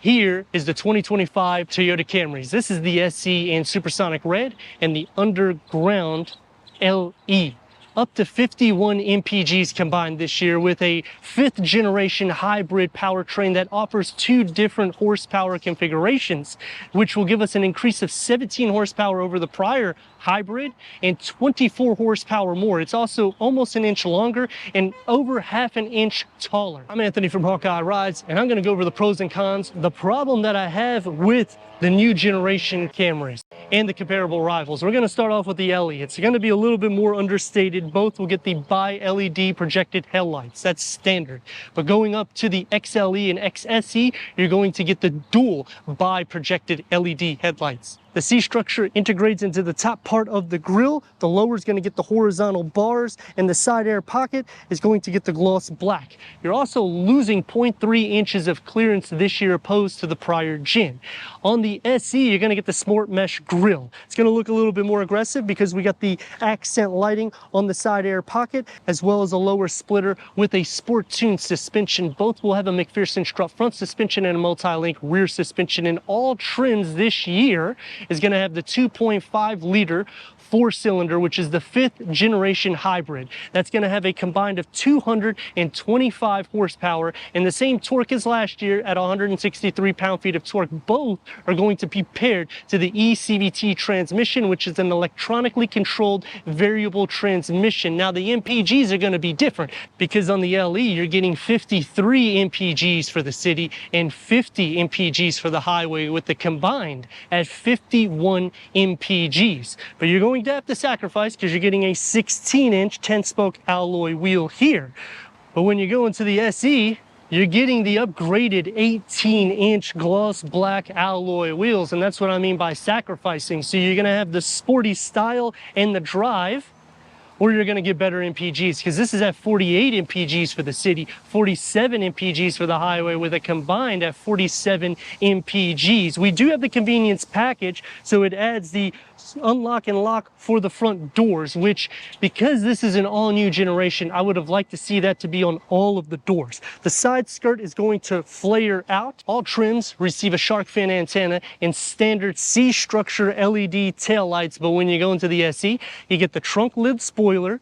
Here is the 2025 Toyota Camrys. This is the SE in Supersonic Red and the Underground LE. Up to 51 MPGs combined this year with a 5th generation hybrid powertrain that offers 2 different horsepower configurations, which will give us an increase of 17 horsepower over the prior hybrid and 24 horsepower more. It's also almost an inch longer and over half an inch taller. I'm Anthony from Hawkeye Rides, and I'm going to go over the pros and cons, the problem that I have with the new generation Camrys and the comparable rivals. We're going to start off with the LE. It's going to be a little bit more understated. Both will get the bi-LED projected headlights. That's standard. But going up to the XLE and XSE, you're going to get the dual bi-projected LED headlights. The C structure integrates into the top part of the grille. The lower is going to get the horizontal bars, and the side air pocket is going to get the gloss black. You're also losing 0.3 inches of clearance this year opposed to the prior gen. On the SE, you're going to get the sport mesh grille. It's going to look a little bit more aggressive because we got the accent lighting on the side air pocket, as well as a lower splitter with a sport tuned suspension. Both will have a McPherson strut front suspension and a multi-link rear suspension. In all trims this year is going to have the 2.5 liter 4-cylinder, which is the 5th generation hybrid. That's going to have a combined of 225 horsepower and the same torque as last year at 163 pound-feet of torque. Both are going to be paired to the ECVT transmission, which is an electronically controlled variable transmission. Now the MPGs are going to be different because on the LE you're getting 53 MPGs for the city and 50 MPGs for the highway, with the combined at 51 MPGs. But you're going to have to sacrifice because you're getting a 16-inch 10-spoke alloy wheel here. But when you go into the SE, you're getting the upgraded 18-inch gloss black alloy wheels, and that's what I mean by sacrificing. So you're going to have the sporty style and the drive, or you're going to get better MPGs, because this is at 48 MPGs for the city, 47 MPGs for the highway, with a combined at 47 MPGs. We do have the convenience package, so it adds the unlock and lock for the front doors, which, because this is an all-new generation, I would have liked to see that to be on all of the doors. The side skirt is going to flare out. All trims receive a shark fin antenna and standard C structure LED taillights, but when you go into the SE, you get the trunk lid spoiler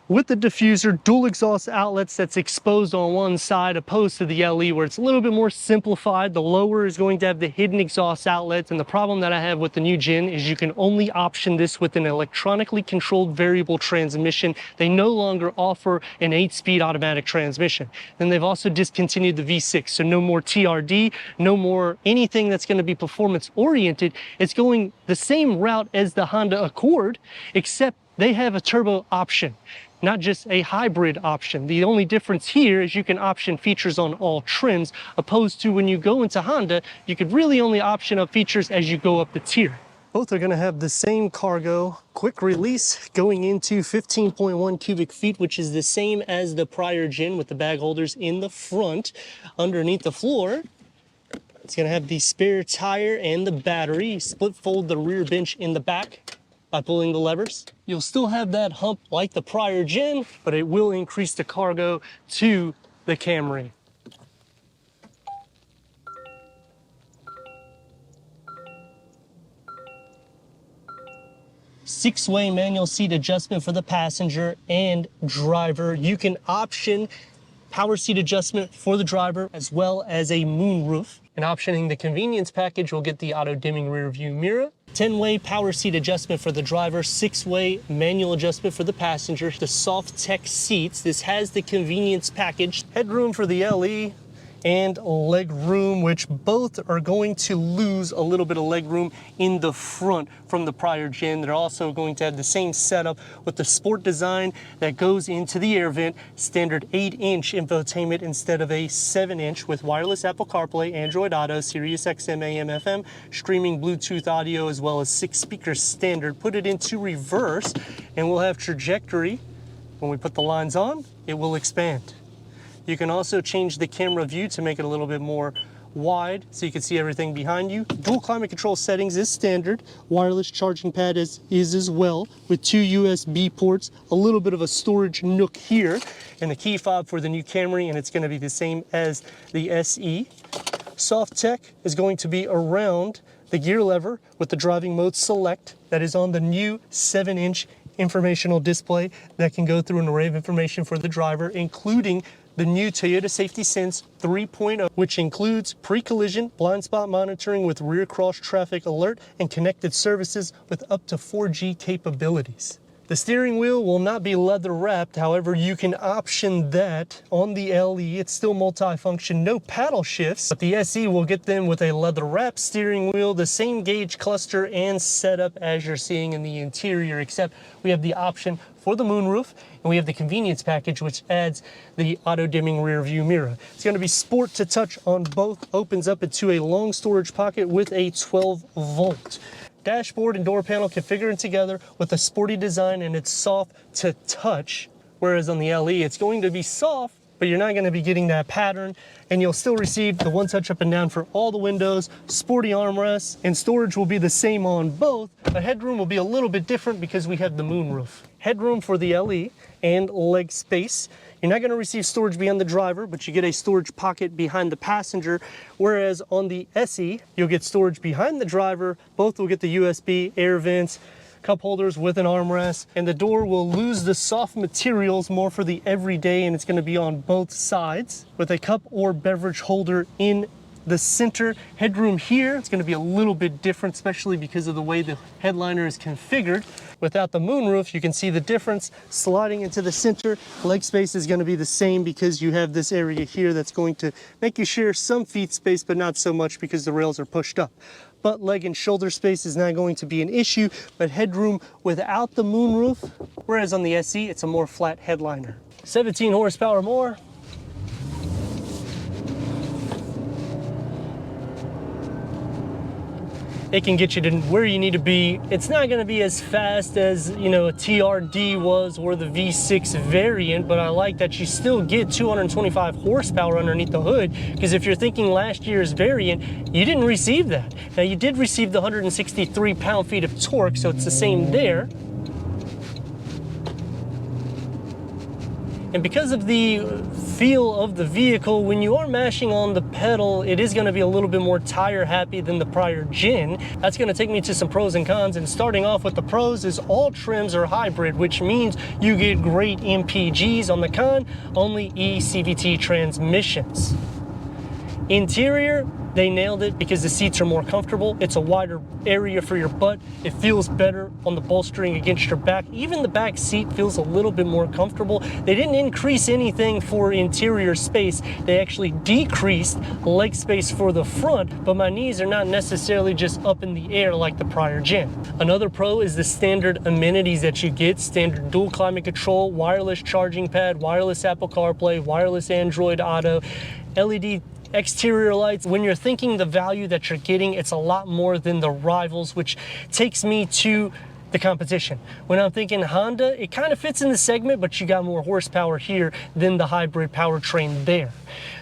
with the diffuser, dual exhaust outlets that's exposed on one side, opposed to the LE where it's a little bit more simplified. The lower is going to have the hidden exhaust outlets, and the problem that I have with the new gen is you can only option this with an electronically controlled variable transmission. They no longer offer an 8-speed automatic transmission. Then they've also discontinued the V6, so no more TRD, no more anything that's going to be performance oriented. It's going the same route as the Honda Accord, except they have a turbo option, not just a hybrid option. The only difference here is you can option features on all trims, opposed to when you go into Honda, you could really only option up features as you go up the tier. Both are going to have the same cargo quick release going into 15.1 cubic feet, which is the same as the prior gen, with the bag holders in the front. Underneath the floor, it's going to have the spare tire and the battery. Split fold the rear bench in the back by pulling the levers. You'll still have that hump like the prior gen, but it will increase the cargo to the Camry. Six-way manual seat adjustment for the passenger and driver. You can option power seat adjustment for the driver as well as a moonroof. And optioning the convenience package will get the auto-dimming rear view mirror, 10-way power seat adjustment for the driver, 6-way manual adjustment for the passenger, the soft tech seats. This has the convenience package, headroom for the LE, and leg room, which both are going to lose a little bit of leg room in the front from the prior gen. They're also going to have the same setup with the sport design that goes into the air vent, standard 8-inch infotainment instead of a 7-inch, with wireless Apple CarPlay, Android Auto, Sirius XM, AM, FM, streaming Bluetooth audio, as well as 6 speakers standard. Put it into reverse and we'll have trajectory. When we put the lines on, it will expand. You can also change the camera view to make it a little bit more wide so you can see everything behind you. Dual climate control settings is standard. Wireless charging pad is as well, with 2 USB ports, a little bit of a storage nook here, and the key fob for the new Camry, and it's going to be the same as the SE. Soft tech is going to be around the gear lever with the driving mode select that is on the new 7-inch informational display that can go through an array of information for the driver, including the new Toyota Safety Sense 3.0, which includes pre-collision blind spot monitoring with rear cross traffic alert and connected services with up to 4G capabilities. The steering wheel will not be leather wrapped, however, you can option that on the LE. It's still multi-function, no paddle shifts, but the SE will get them with a leather wrapped steering wheel, the same gauge cluster and setup as you're seeing in the interior, except we have the option for the moonroof, and we have the convenience package, which adds the auto-dimming rear view mirror. It's going to be sport to touch on both, opens up into a long storage pocket with a 12-volt. Dashboard and door panel configuring together with a sporty design, and it's soft to touch, whereas on the LE it's going to be soft, but you're not going to be getting that pattern, and you'll still receive the one touch up and down for all the windows, sporty armrests, and storage will be the same on both, but headroom will be a little bit different because we have the moonroof. Headroom for the LE and leg space. You're not going to receive storage behind the driver, but you get a storage pocket behind the passenger, whereas on the SE, you'll get storage behind the driver. Both will get the USB, air vents, cup holders with an armrest, and the door will lose the soft materials more for the everyday, and it's going to be on both sides with a cup or beverage holder in the center. Headroom here, it's going to be a little bit different, especially because of the way the headliner is configured. Without the moonroof, you can see the difference sliding into the center. Leg space is going to be the same because you have this area here that's going to make you share some feet space, but not so much because the rails are pushed up. Butt, leg, and shoulder space is not going to be an issue, but headroom without the moonroof, whereas on the SE, it's a more flat headliner. 17 horsepower more. It can get you to where you need to be. It's not going to be as fast as, you know, a TRD was or the V6 variant, but I like that you still get 225 horsepower underneath the hood, because if you're thinking last year's variant, you didn't receive that. Now, you did receive the 163 pound-feet of torque, so it's the same there. And because of the feel of the vehicle, when you are mashing on the pedal, it is going to be a little bit more tire happy than the prior gen. That's going to take me to some pros and cons, and starting off with the pros is all trims are hybrid, which means you get great MPGs. On the con, only ECVT transmissions. Interior, they nailed it because the seats are more comfortable. It's a wider area for your butt. It feels better on the bolstering against your back. Even the back seat feels a little bit more comfortable. They didn't increase anything for interior space. They actually decreased leg space for the front, but my knees are not necessarily just up in the air like the prior gen. Another pro is the standard amenities that you get. Standard dual climate control, wireless charging pad, wireless Apple CarPlay, wireless Android Auto, LED exterior lights. When you're thinking the value that you're getting, it's a lot more than the rivals, which takes me to the competition. When I'm thinking Honda, it kind of fits in the segment, but you got more horsepower here than the hybrid powertrain there.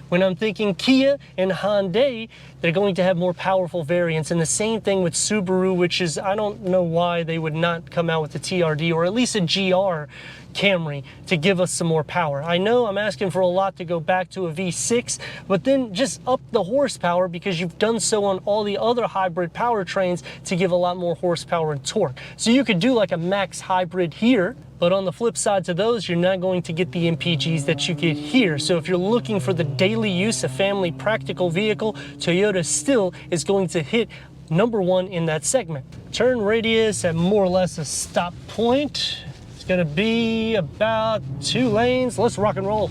When I'm thinking Kia and Hyundai, they're going to have more powerful variants, and the same thing with Subaru, which is, I don't know why they would not come out with a TRD or at least a GR Camry to give us some more power. I know I'm asking for a lot to go back to a V6, but then just up the horsepower because you've done so on all the other hybrid powertrains to give a lot more horsepower and torque. So you could do like a max hybrid here, but on the flip side to those, you're not going to get the MPGs that you get here. So if you're looking for the daily use, a family practical vehicle, Toyota still is going to hit #1 in that segment. Turn radius at more or less a stop point. It's gonna be about 2 lanes. Let's rock and roll.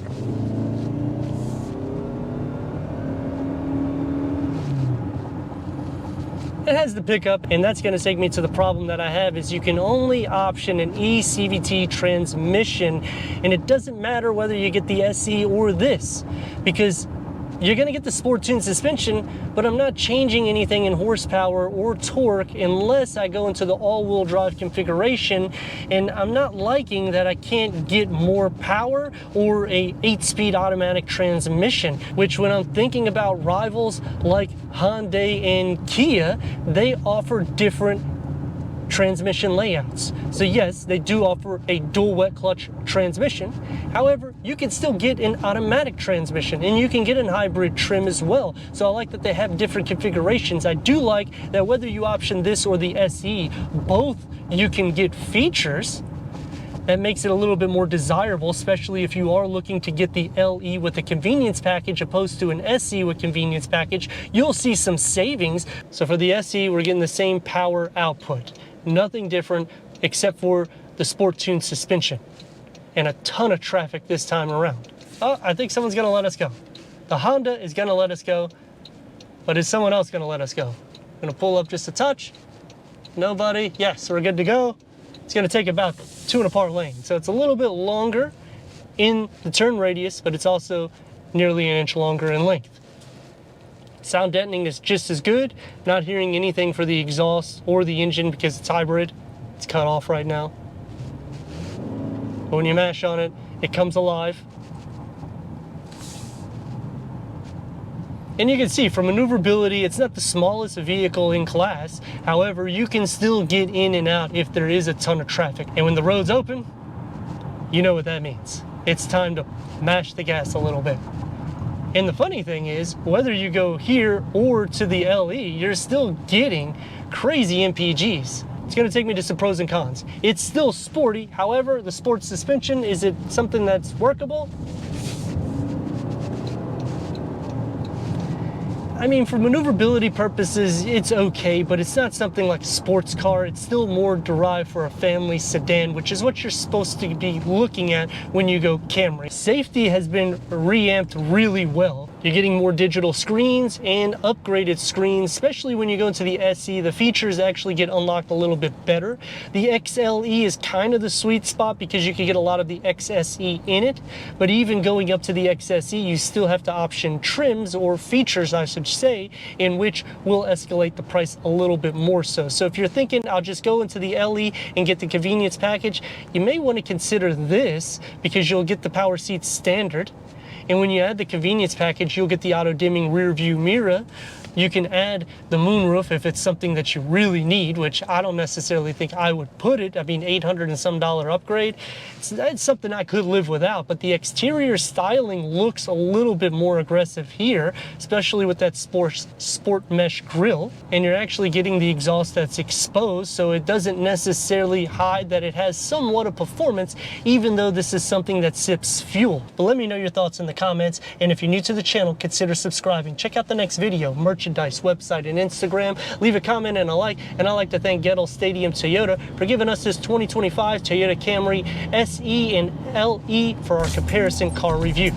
It has the pickup, and that's going to take me to the problem that I have is you can only option an ECVT transmission, and it doesn't matter whether you get the SE or this, because you're going to get the sport tune suspension, but I'm not changing anything in horsepower or torque unless I go into the all-wheel drive configuration, and I'm not liking that I can't get more power or a 8-speed automatic transmission, which when I'm thinking about rivals like Hyundai and Kia, they offer different transmission layouts. So yes, they do offer a dual wet clutch transmission. However, you can still get an automatic transmission, and you can get an hybrid trim as well. So I like that they have different configurations. I do like that whether you option this or the SE, both you can get features that makes it a little bit more desirable, especially if you are looking to get the LE with a convenience package opposed to an SE with convenience package. You'll see some savings. So for the SE, we're getting the same power output. Nothing different except for the sport tuned suspension and a ton of traffic this time around. Oh, I think someone's gonna let us go. The Honda is gonna let us go, but is someone else gonna let us go? I'm gonna pull up just a touch. Nobody. Yes, we're good to go. It's gonna take about 2.25 lanes. So it's a little bit longer in the turn radius, but it's also nearly an inch longer in length. Sound deadening is just as good. Not hearing anything for the exhaust or the engine because it's hybrid. It's cut off right now. But when you mash on it, it comes alive. And you can see for maneuverability, it's not the smallest vehicle in class. However, you can still get in and out if there is a ton of traffic. And when the road's open, you know what that means. It's time to mash the gas a little bit. And the funny thing is, whether you go here or to the LE, you're still getting crazy MPGs. It's gonna take me to some pros and cons. It's still sporty. However, the sport suspension, is it something that's workable? I mean, for maneuverability purposes, it's okay, but it's not something like a sports car. It's still more derived for a family sedan, which is what you're supposed to be looking at when you go Camry. Safety has been reamped really well. You're getting more digital screens and upgraded screens, especially when you go into the SE. The features actually get unlocked a little bit better. The XLE is kind of the sweet spot because you can get a lot of the XSE in it, but even going up to the XSE, you still have to option trims or features, I should say, in which will escalate the price a little bit more so. So if you're thinking, I'll just go into the LE and get the convenience package, you may want to consider this because you'll get the power seats standard. And when you add the convenience package, you'll get the auto dimming rear view mirror. You can add the moonroof if it's something that you really need, which I don't necessarily think I would put it. I mean, $800 and some upgrade. That's something I could live without, but the exterior styling looks a little bit more aggressive here, especially with that sport mesh grille. And you're actually getting the exhaust that's exposed, so it doesn't necessarily hide that it has somewhat of performance, even though this is something that sips fuel. But let me know your thoughts in the comments, and if you're new to the channel, consider subscribing. Check out the next video, merchandise, website, and Instagram. Leave a comment and a like, and I'd like to thank Gettle Stadium Toyota for giving us this 2025 Toyota Camry SE and LE for our comparison car review.